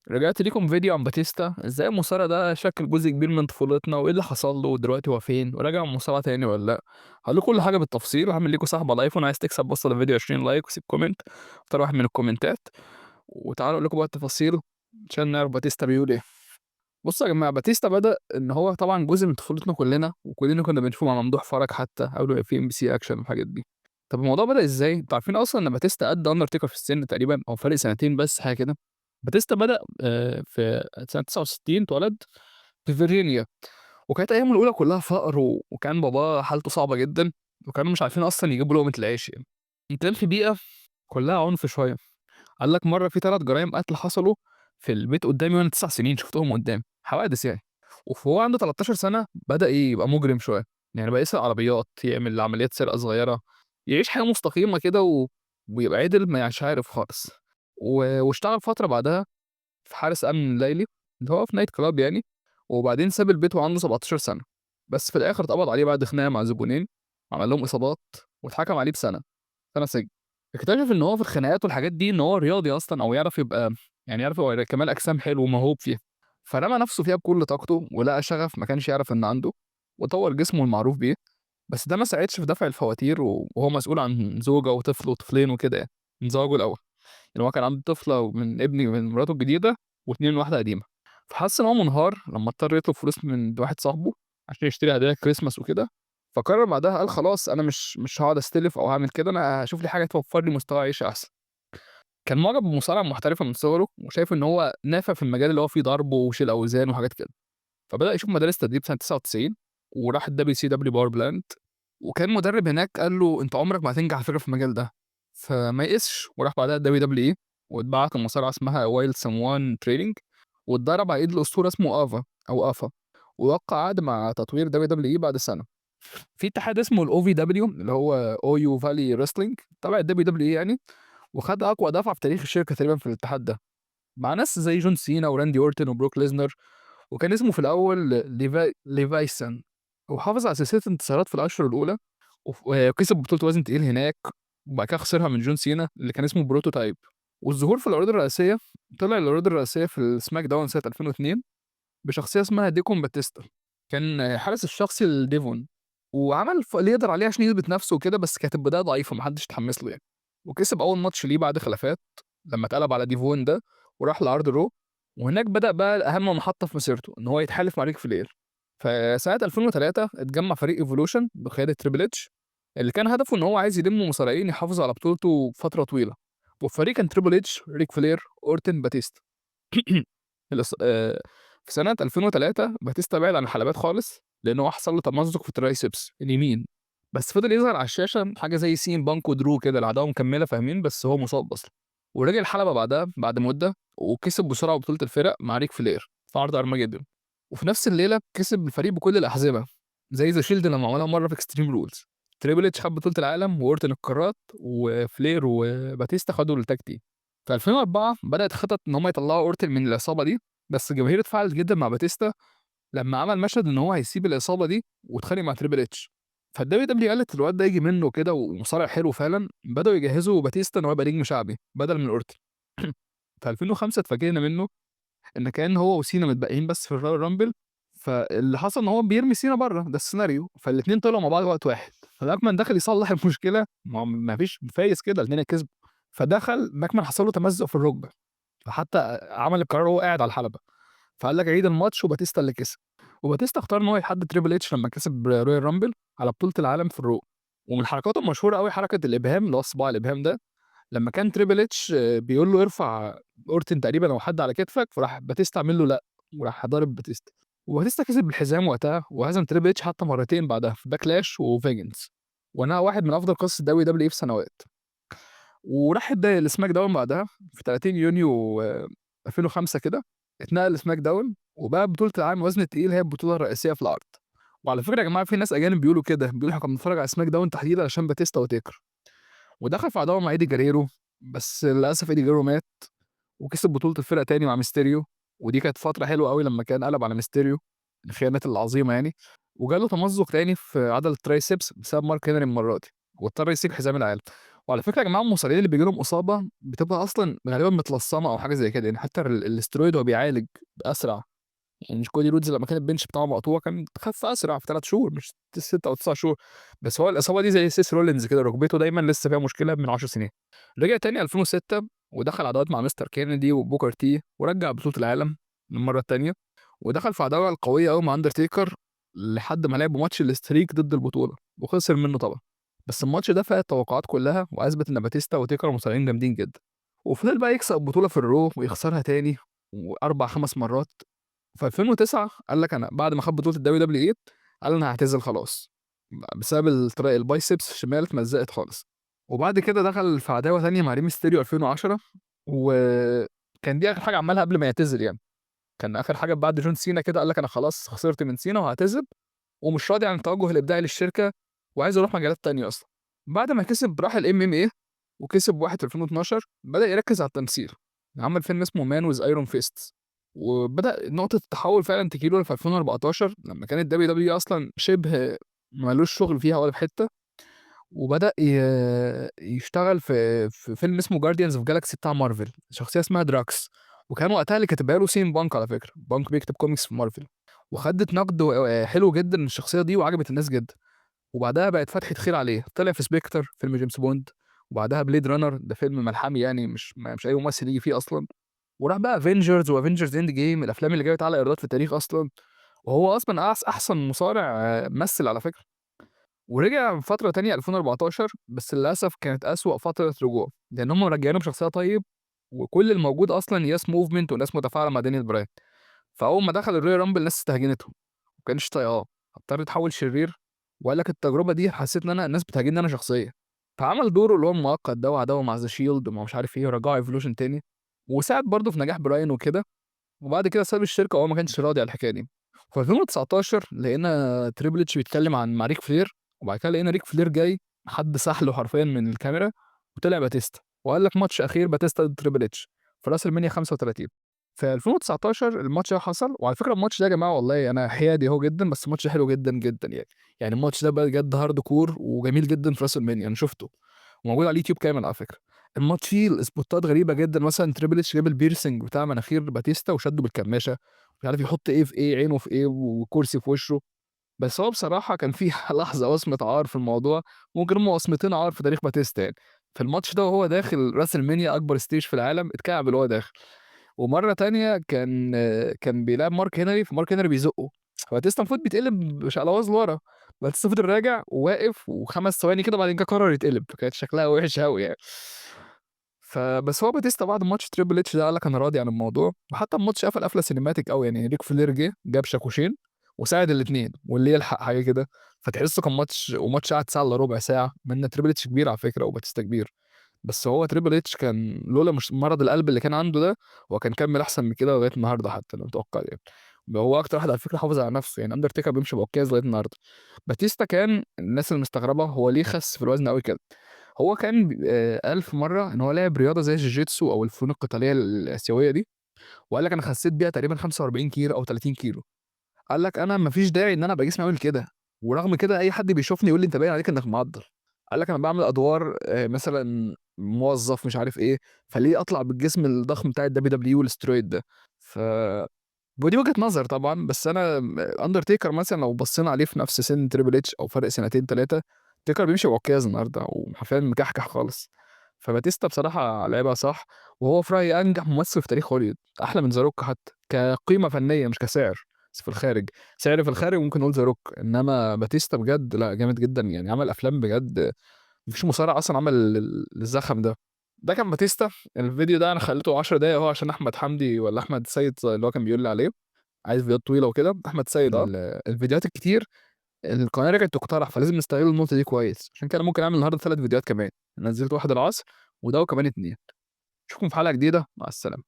رجعت ليكم فيديو عن باتيستا ازاي المصارع ده شكل جزء كبير من طفولتنا وايه اللي حصل له ودلوقتي هو فين وراجع المصارعة تاني ولا لا. هقول لكم كل حاجة بالتفصيل وهعمل لكم سحب على الايفون. عايز تكسب وصل الفيديو 20 لايك وسيب كومنت اختار واحد من الكومنتات وتعالوا اقول لكم بقى التفاصيل عشان نعرف باتيستا بيقول ايه. بصوا يا جماعة، باتيستا بدأ ان هو طبعا جزء من طفولتنا كلنا وكلنا كنا بنشوفه مع ممدوح فرج حتى قبل في ام بي سي اكشن والحاجات دي. طب الموضوع بدأ ازاي؟ انتوا عارفين اصلا ان باتيستا قد اندرتيكر في السن تقريبا او فرق سنتين بس حاجة كده. باتيستا بدأ في سنة 69 اتولد في فيرجينيا، وكانت أيامه الأولى كلها فقر وكان باباه حالته صعبة جدًا، وكانوا مش عارفين أصلًا يجيبوا لقمة العيش يعني. كان في بيئة كلها عنف شوية. قال لك مرة في 3 جرايم قتل حصلوا في البيت قدامي وأنا 9 سنين شُفتهم قدامي، حوادث يعني. وهو عنده 13 سنة بدأ يبقى مجرم شوية، يعني بقى يسرق عربيات، يعمل عمليات سرقة صغيرة، يعيش حياة مستقيمة كده ويبقى عِدل مش عارف خالص. واشتغل فترة بعدها في حارس أمن ليلي، اللي هو في نايت كلاب يعني، وبعدين ساب البيت وعنده 17 سنة، بس في الآخر اتقبض عليه بعد خناقة مع زبونين، وعمل لهم إصابات، واتحكم عليه سنة سجن. اكتشف إن هو في الخناقات والحاجات دي إن هو رياضي أصلًا أو يعرف يبقى كمال أجسام حلو وموهوب فيها، فرمى نفسه فيها بكل طاقته ولقى شغف ما كانش يعرف إن عنده، وطوّر جسمه المعروف بيه، بس ده ما ساعدش في دفع الفواتير وهو مسؤول عن زوجة وطفل وطفلين وكده يعني، من زواجه الأول. يعني هو كان عنده طفلة من مراته الجديدة و2 من واحدة قديمة، فحس إن هو منهار لمّا اضطر يطلب فلوس من واحد صاحبه عشان يشتري هدايا كريسماس وكده، فقرر بعدها قال خلاص أنا مش هاقعد أستلف أو هاعمل كده، أنا هاشوف لي حاجة توفر لي مستوى عيشة أحسن. كان معجب بمصارعة محترفة من صغره وشايف إن هو نافع في المجال اللي هو فيه ضرب وشيل أوزان وحاجات كده، فبدأ يشوف مدارس تدريب سنة 99 وراح الWCW Power Plant، وكان مدرب هناك قال له: "أنت عمرك ما هتنجح على فكرة في المجال ده." فما يئسش وراح بعدها الWWE واتبعت لمصارعة اسمها Wild Samoan Training واتدرب على إيد الأسطورة اسمه آفا، ووقع عقد مع تطوير WWE بعد سنة. في اتحاد اسمه الOVW اللي هو Ohio Valley Wrestling تبع الWWE يعني، وخد أقوى دفعة في تاريخ الشركة تقريبًا في الاتحاد ده، مع ناس زي جون سينا وراندي أورتن وبروك ليزنر، وكان اسمه في الأول ليفايسون، وحافظ على سلسلة انتصارات في الأشهر الأولى، وكسب بطولة وزن تقيل هناك، وبعد كده خسرها من جون سينا اللي كان اسمه بروتوتايب. والظهور في العروض الرئيسية، طلع العروض الرئيسية في السماك داون سنة 2002 بشخصية اسمها ديكون باتيستا، كان الحارس الشخصي لديفون، وعمل اللي يقدر عليه عشان يثبت نفسه وكده، بس كانت البداية ضعيفة ما حدش اتحمس له يعني. وكسب أول ماتش ليه بعد خلافات لما اتقلب على ديفون ده وراح لعرض رو، وهناك بدأ بقى أهم محطة في مسيرته إن هو يتحالف مع ريك فلير. فسنة 2003 اتجمع فريق ايفولوشن بقيادة تريبل اتش اللي كان هدفه إن هو عايز يلم مصارعين يحافظوا على بطولته فترة طويلة، والفريق كان تريبل اتش، ريك فلير، أورتن، باتيستا. الإص في سنة 2003 باتيستا بعد عن الحلبات خالص، لإن هو حصل له تمزق في الترايسبس اليمين، بس فضل يظهر على الشاشة حاجة زي سين بانك ودرو كده العداوة مكملة فاهمين، بس هو مصاب أصلًا. ورجع الحلبة بعدها بعد مدة وكسب بسرعة بطولة الفرق مع ريك فلير في عرض أرماجيدون، وفي نفس الليلة كسب الفريق بكل الأحزمة زي ذا شيلد لما عملها مرة في اكستريم رولز. تريبل اتش خد بطولة العالم وأورتن القارات وفلير وباتيستا خدوا التاج تيم. في 2004 بدأت خطط إن هم يطلعوا أورتن من العصابة دي، بس الجماهير اتفاعلت جدًا مع باتيستا لمّا عمل مشهد إن هو هيسيب العصابة دي واتخانق مع تريبل اتش، فالWWE قالت الواد ده ييجي منه كده ومصارع حلو فعلًا، بدأوا يجهّزوا باتيستا إن هو يبقى نجم شعبي بدل من أورتن. في 2005 اتفاجئنا منه إن كان هو وسينا متبقيين بس في الرويال رامبل، فاللي حصل إن هو بيرمي سينا برّه، ده السيناريو، فالاتنين طلعوا مع بعض وقت واحد، فماكمان دخل يصلّح المشكلة، ما فيش فايز كده الاتنين كسبوا، فدخل ماكمان حصل له تمزق في الركبة، فحتى عمل القرار وهو قاعد على الحلبة. فقال لك عيد الماتش وباتيستا اللي كسب، وباتيستا اختار إن هو يحدد تريبل اتش لمّا كسب رويال رامبل على بطولة العالم في الرو. ومن حركاته المشهورة أوي حركة الإبهام اللي هو صباع الإبهام ده، لمّا كان تريبل اتش بيقول له ارفع أورتن تقريبًا أو حد على كتفك، فراح باتيستا عامل له لأ، وراح ضارب باتيستا، وباتيستا كسب بالحزام وقتها، وهزم تريبل اتش حتى مرتين بعدها في باكلاش وفيجنز، وأنهى واحد من أفضل قصص الWWE في سنوات. وراح السماك داون بعدها في 30 يونيو 2005 كده، اتنقل لسماك داون وبقى بطولة العالم وزن التقيل هي البطولة الرئيسية في العرض. وعلى فكرة يا جماعة في ناس أجانب بيقولوا كده، بيقولوا إحنا كنا بنتفرج على سماك داون تحديدًا عشان باتيستا وتيكر، ودخل في عداوة مع إيدي جاريرو، بس للأسف إيدي جاريرو مات، وكسب بطولة الفرق تاني مع ميستيريو، ودي كانت فترة حلوة أوي لمّا كان قلب على ميستيريو، الخيانات العظيمة يعني، وجاله تمزق تاني في عضلة الترايسبس بسبب مارك هنري المرة دي، واضطر يسيب حزام العالم. وعلى فكرة يا جماعة المصارعين اللي بييجي لهم إصابة بتبقى أصلًا غالبًا متلصمة أو حاجة زي كده، يعني حتى الsteroid هو بيعالج أسرع. يعني كودي رودز لمّا كان الbench بتاعه مقطوع كان خَف أسرع في 3 شهور مش 6 أو 9 شهور، بس هو الإصابة دي زي سيس رولينز كده ركبته دايمًا لسه فيها مشكلة من 10 سنين. رجع تاني 2006 ودخل عداوات مع مستر كينيدي وبوكر تي ورجّع بطولة العالم للمرّة التانية، ودخل في عداوة قوية أوي مع أندرتيكر لحد ما لعبوا ماتش الstreak ضد البطولة وخسر منه طبعًا. بس الماتش ده فاق التوقعات كلها وأثبت إن باتيستا وتيكر مصارعين جامدين جدًا، وفضل بقى يكسب بطولة في الRaw ويخسرها تاني و4، 5 مرات. في 2009 قال لك أنا بعد ما خد بطولة الWWE قال أنا هاعتزل خلاص، بسبب الbiceps الشمال اتمزقت خالص. وبعد كده دخل في عداوة تانية مع ري ميستيريو 2010 وكان دي آخر حاجة عملها قبل ما يعتزل يعني. كان آخر حاجة بعد جون سينا كده قال لك أنا خلاص خسرت من سينا وهاعتزل، ومش راضي عن التوجه الإبداعي للشركة وعايز يروح مجالات تانية أصلًا. بعد ما كسب راح الMMA وكسب واحد في 2012 بدأ يركّز على التمثيل، عمل فيلم اسمه Man with Iron Fists وبدأ نقطة التحوّل فعلًا تيجي له في 2014 لمّا كان الWWE أصلًا شِبه ما لوش شغل فيها ولا في حتّة، وبدأ يشتغل في فيلم اسمه Guardians of Galaxy بتاع مارفل، شخصية اسمها دراكس، وكان وقتها اللي كاتبها له CM Punk على فكرة، بانك بيكتب كوميكس في مارفل، وخدِّت نقد حلو جدًا الشخصية دي وعجبت الناس جدًا. وبعدها بقت فتحة خير عليه، طلع في سبيكتر فيلم جيمس بوند، وبعدها بليد رانر ده فيلم ملحمي يعني مش أي ممثل ييجي فيه أصلًا، وراح بقى افنجرز وافنجرز اند جيم الأفلام اللي جابت أعلى إيرادات في التاريخ أصلًا، وهو أصلًا أحسن مصارع مثل على فكرة. ورجع فترة تانية 2014 بس للأسف كانت أسوأ فترة رجوع، لأن هم مرجعينه بشخصية طيب، وكل الموجود أصلًا ياس موفمنت وناس متفاعلة مع دانيال براين، فأول ما دخل الرويال رامبل الناس استهجنته. ما كانش طايقاه، فاضطر يتحول شرير، وقال لك التجربة دي حسيت إن أنا الناس بتهاجمني أنا شخصيًا، فعمل دوره اللي هو المؤقت ده وعداوة مع The Shield ومع مش عارف إيه ورجعه Evolution تاني، وساعد برضه في نجاح براين وكده، وبعد كده ساب الشركة وهو ما كانش راضي على الحكاية دي. في 2019 لقينا تريبل اتش بيتكلم مع ريك فلير، وبعد كده لقينا ريك فلير جاي حد سحله حرفيًا من الكاميرا، وطلع باتيستا، وقال لك ماتش أخير باتيستا ضد تريبل اتش في راس المنيا 35. في 2019 الماتش ده حصل، وعلى فكرة الماتش ده يا جماعة والله أنا حيادي أهو جدًا، بس ماتش حلو جدًا، جدًا يعني. يعني الماتش ده بجد هارد كور وجميل جدًا في راس المنيا، أنا شُفته وموجود على اليوتيوب كامل على فكرة. الماتش فيه الإسبوتات غريبة جدًا، مثلًا تريبل اتش جاب البيرسينج بتاع مناخير باتيستا وشده بالكماشة، مش عارف يحط إيه في إيه، عينه في إيه، وكرسي في وشه. بس هو بصراحة كان في لحظة وصمة عار في الموضوع، ممكن هُم وصمتين عار في تاريخ باتيستا يعني. في الماتش ده وهو داخل راس المنيا أكبر stage في العالم، اتكعبل وهو داخل. ومرة تانية كان بيلاعب مارك هنري، فمارك هنري بيزقه، فباتيستا المفروض بيتقلب بشقلباظ لورا، باتيستا فضل راجع وواقف و5 ثواني كده وبعدين كده قرر يتقلب، فكانت شكلها وِحِش أوي يعني. فبس هو باتيستا بعد ماتش تريبل اتش ده قال لك أنا راضي عن الموضوع، وحتى الماتش قفل قفلة سينماتيك أوي، يعني ريك فلير جه جاب شاكوشين وساعد الاتنين، واللي يلحق حاجة كده، فتحسه كان ماتش قعد ساعة إلا ربع ساعة، مع إن تريبل اتش كبير على فكرة وباتيستا كبير. بس هو تريبل اتش كان لولا مش مرض القلب اللي كان عنده ده، هو كان كمّل أحسن من كده لغاية النهارده حتى أنا متوقع يعني. هو أكتر واحد على فكرة حافظ على نفسه، يعني أندرتيكر بيمشي بعكاز لغاية النهارده. باتيستا كان الناس اللي مستغربة هو ليه خس في الوزن أوي كده، هو كان قال في مرة إن هو لعب رياضة زي الجوجيتسو أو الفنون القتالية الآسيوية دي، وقال لك أنا خسيت بيها تقريبًا 45 كيلو أو 30 كيلو. قال لك أنا ما فيش داعي إن أنا أبقى جسمي عامل كده، ورغم كده أي حد بيشوفني يقول لي أنت باين عليك إنك معضّل. قال لك أنا باعمل أدوار مثلًا موظف مش عارف إيه، فليه أطلع بالجسم الضخم بتاع الWWE والsteroid ده؟ ف ودي وجهة نظر طبعًا، بس أنا أندرتيكر مثلًا لو بصينا عليه في نفس سِن تريبل اتش أو فرق سنتين 3، تيكر بيمشي بعكاز النهارده وحرفيًا مكحكح خالص. فباتيستا بصراحة لعبها صح، وهو في رأيي أنجح ممثل في تاريخ هوليوود، أحلى من ذا روك حتى، كقيمة فنية مش كسعر، بس في الخارج. سعر في الخارج ممكن نقول ذا روك، إنما باتيستا بجد لأ جامد جدًا، يعني عمل أفلام بجد ما فيش مصارع أصلًا عمل الزخم ده. ده كان باتيستا، الفيديو ده أنا خلّيته 10 دقايق أهو عشان أحمد حمدي والّا أحمد سيد اللي هو كان بيقول لي عليه، عايز فيديوهات طويلة وكده، أحمد سيد الفيديوهات الكتير القناة رجعت تقترح، فلازم نستغل النقطة دي كويس، عشان كده ممكن أعمل النهارده 3 فيديوهات كمان، نزّلت واحد العصر وده وكمان 2. أشوفكم في حلقة جديدة، مع السلامة.